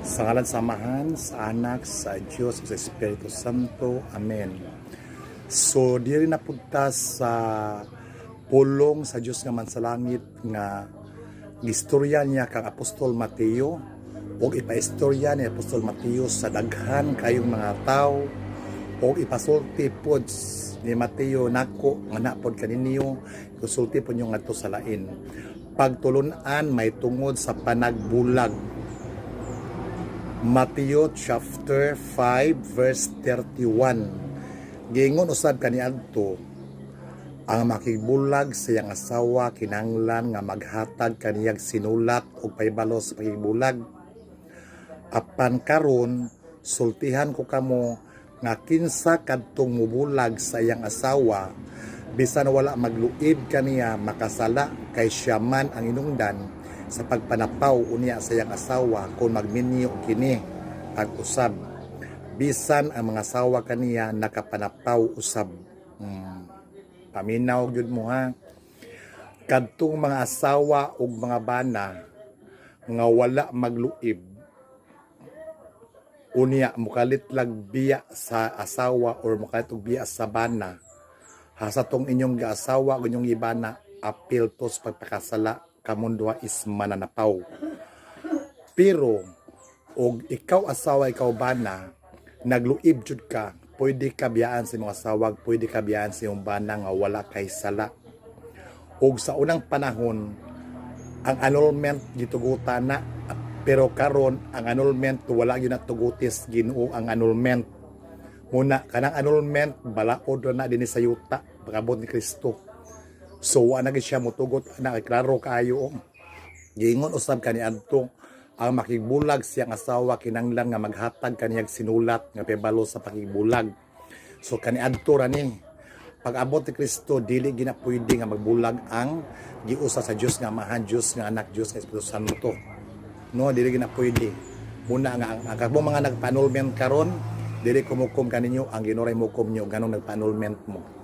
Sa ngalan samahan, sa anak, sa Diyos, sa Espiritu Santo. Amen. So, diri na punta sa pulong sa Diyos nga man sa langit nga gistorya niya kang Apostol Mateo o ipaistorya ni Apostol Mateo sa daghan kayong mga tao o ipasulti pod ni Mateo nako nga napod kaninyo kusulti po nyo ngadto sa lain. Pagtulunan may tungod sa panagbulag. Mateo chapter 5 verse 31. Giingon usab kaniadto ang makigbulag sa iyang asawa kinahanglan nga maghatag kaniyag sinulat og pahibalo sa pagigbulag. Apan karon sultihan ko kamo nga kinsa kadtong mubulag sa iyang asawa bisan wala magluib kaniya makasala kay siya man ang inungdan sa pagpanapaw unya sa iyang asawa kung magminyo kini pag-usab bisan ang mga asawa kaniya nakapanapaw usab. Paminaw gyud mo ha, kadtong mga asawa ug mga bana nga wala magluib unya mukalit biya sa asawa or mukalit og biya sa bana hasa tong inyong gaasawa ug inyong ibana apil to sa pagpakasala kamon duha is mananapaw. Pero og ikaw asawa ikaw bana nagluib jud ka, pwede ka biyaan sa imong asawa, pwede ka biyaan sa imong bana nga wala kay sala. Og sa unang panahon ang annulment gitugutan na, pero karon ang annulment wala gyud natugutis Ginoo ang annulment. Muna kanang annulment balaod na dinhi sa yuta pagabot ni Kristo. So wala na siya motugot na klaro kaayo. Giingon usab kaniadto ang makigbulag siyang asawa kinahanglan nga maghatag kaniyag sinulat nga pahibalo sa pakigbulag. So kaniadto ra ni pag-abot ni Kristo dili gina pwede nga magbulag ang giusa sa Dios nga Amahan, Dios nga Anak, Dios nga Espiritu Santo. No, dili gina pwede. Muna nga ang mga nagpa-annulment karon dili kumukom kaninyo ang Ginoo mukom nyo ganong nagpa-annulment mo.